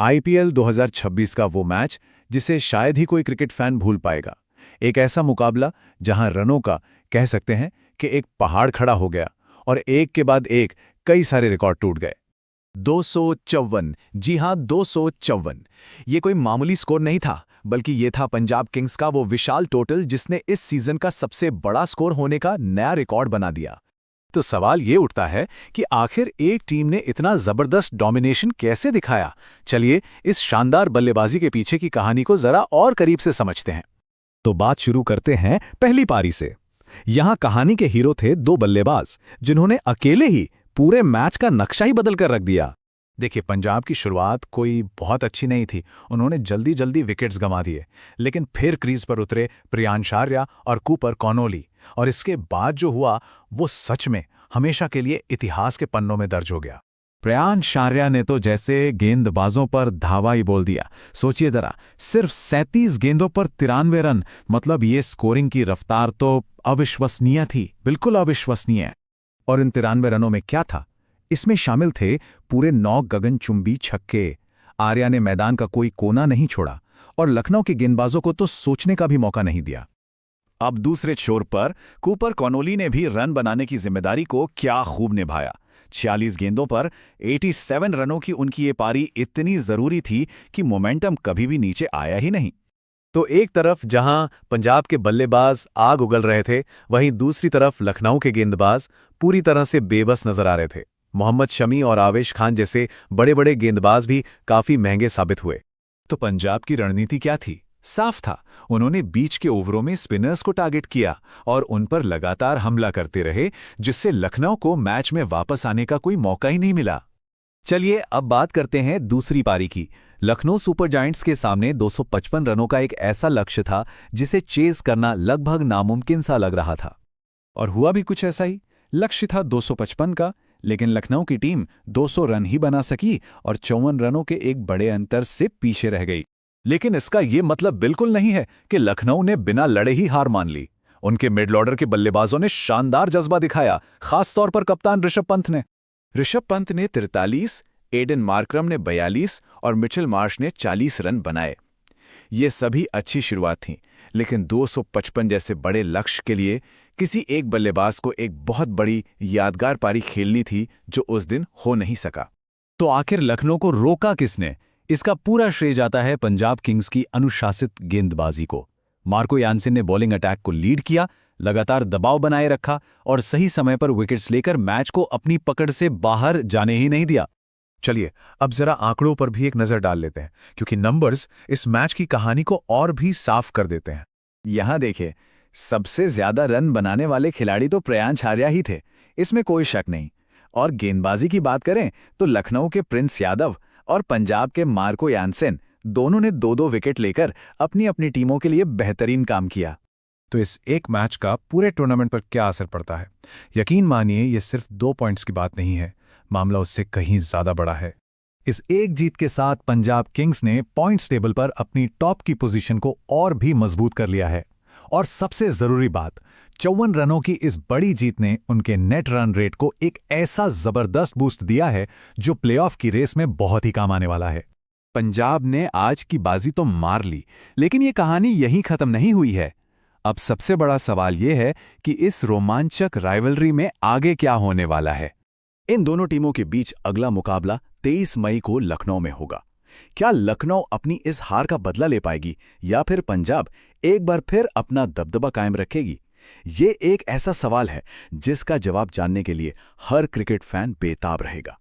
IPL 2026 का वो match जिसे शायद ही कोई क्रिकेट फैन भूल पाएगा। एक ऐसा मुकाबला जहां रनों का कह सकते हैं कि एक पहाड़ खड़ा हो गया और एक के बाद एक कई सारे रिकॉर्ड टूट गए। 254। जी हां, 254। ये कोई मामूली स्कोर नहीं था, बल्कि ये था पंजाब किंग्स का वो विशाल टोटल जिसने इस सीजन का सबसे बड़ा स्कोर होने का नया रिकॉर्ड बना दिया। तो सवाल ये उठता है कि आखिर एक टीम ने इतना जबरदस्त डोमिनेशन कैसे दिखाया। चलिए इस शानदार बल्लेबाजी के पीछे की कहानी को जरा और करीब से समझते हैं। तो बात शुरू करते हैं पहली पारी से। यहां कहानी के हीरो थे दो बल्लेबाज जिन्होंने अकेले ही पूरे मैच का नक्शा ही बदल कर रख दिया। देखिए, पंजाब की शुरुआत कोई बहुत अच्छी नहीं थी। उन्होंने जल्दी जल्दी विकेट्स गंवा दिए, लेकिन फिर क्रीज पर उतरे प्रियांश आर्या और कूपर कॉनोली, और इसके बाद जो हुआ वो सच में हमेशा के लिए इतिहास के पन्नों में दर्ज हो गया। प्रियांश आर्या ने तो जैसे गेंदबाजों पर धावा ही बोल दिया। सोचिए जरा, सिर्फ 37 गेंदों पर 93 रन, मतलब ये स्कोरिंग की रफ्तार तो अविश्वसनीय थी, बिल्कुल अविश्वसनीय। और इन 93 रनों में क्या था? इसमें शामिल थे पूरे 9 गगनचुंबी छक्के। आर्या ने मैदान का कोई कोना नहीं छोड़ा और लखनऊ के गेंदबाजों को तो सोचने का भी मौका नहीं दिया। अब दूसरे छोर पर कूपर कॉनोली ने भी रन बनाने की जिम्मेदारी को क्या खूब निभाया। 46 गेंदों पर 87 रनों की उनकी ये पारी इतनी जरूरी थी कि मोमेंटम कभी भी नीचे आया ही नहीं। तो एक तरफ जहां पंजाब के बल्लेबाज आग उगल रहे थे, वहीं दूसरी तरफ लखनऊ के गेंदबाज पूरी तरह से बेबस नजर आ रहे थे। मोहम्मद शमी और आवेश खान जैसे बड़े बड़े गेंदबाज भी काफी महंगे साबित हुए। तो पंजाब की रणनीति क्या थी? साफ था, उन्होंने बीच के ओवरों में स्पिनर्स को टारगेट किया और उन पर लगातार हमला करते रहे, जिससे लखनऊ को मैच में वापस आने का कोई मौका ही नहीं मिला। चलिए अब बात करते हैं दूसरी पारी की। लखनऊ सुपर जायंट्स के सामने 255 रनों का एक ऐसा लक्ष्य था जिसे चेज करना लगभग नामुमकिन सा लग रहा था। और हुआ भी कुछ ऐसा ही। लक्ष्य था 255 का, लेकिन लखनऊ की टीम 200 रन ही बना सकी और 54 रनों के एक बड़े अंतर से पीछे रह गई। लेकिन इसका यह मतलब बिल्कुल नहीं है कि लखनऊ ने बिना लड़े ही हार मान ली। उनके मिडल ऑर्डर के बल्लेबाजों ने शानदार जज्बा दिखाया, खासतौर पर कप्तान ऋषभ पंत ने। ऋषभ पंत ने 43, एडन मार्करम ने 42 और मिचेल मार्श ने 40 रन बनाए। ये सभी अच्छी शुरुआत थी, लेकिन 255 जैसे बड़े लक्ष्य के लिए किसी एक बल्लेबाज को एक बहुत बड़ी यादगार पारी खेलनी थी, जो उस दिन हो नहीं सका। तो आखिर लखनऊ को रोका किसने? इसका पूरा श्रेय जाता है पंजाब किंग्स की अनुशासित गेंदबाजी को। मार्को यानसेन ने बॉलिंग अटैक को लीड किया, लगातार दबाव बनाए रखा और सही समय पर विकेट्स लेकर मैच को अपनी पकड़ से बाहर जाने ही नहीं दिया। चलिए अब जरा आंकड़ों पर भी एक नजर डाल लेते हैं, क्योंकि नंबर्स इस मैच की कहानी को और भी साफ कर देते हैं। यहां देखिए, सबसे ज्यादा रन बनाने वाले खिलाड़ी तो प्रियांश आर्या ही थे, इसमें कोई शक नहीं। और गेंदबाजी की बात करें तो लखनऊ के प्रिंस यादव और पंजाब के मार्को यानसेन दोनों ने 2-2 विकेट लेकर अपनी अपनी टीमों के लिए बेहतरीन काम किया। तो इस एक मैच का पूरे टूर्नामेंट पर क्या असर पड़ता है? यकीन मानिए, यह सिर्फ 2 पॉइंट्स की बात नहीं है, मामला उससे कहीं ज्यादा बड़ा है। इस एक जीत के साथ पंजाब किंग्स ने पॉइंट्स टेबल पर अपनी टॉप की पोजीशन को और भी मजबूत कर लिया है। और सबसे जरूरी बात, 54 रनों की इस बड़ी जीत ने उनके नेट रन रेट को एक ऐसा जबरदस्त बूस्ट दिया है जो प्लेऑफ की रेस में बहुत ही काम आने वाला है। पंजाब ने आज की बाजी तो मार ली, लेकिन ये कहानी यहीं खत्म नहीं हुई है। अब सबसे बड़ा सवाल यह है कि इस रोमांचक राइवलरी में आगे क्या होने वाला है। इन दोनों टीमों के बीच अगला मुकाबला 23 मई को लखनऊ में होगा। क्या लखनऊ अपनी इस हार का बदला ले पाएगी, या फिर पंजाब एक बार फिर अपना दबदबा कायम रखेगी? ये एक ऐसा सवाल है जिसका जवाब जानने के लिए हर क्रिकेट फैन बेताब रहेगा।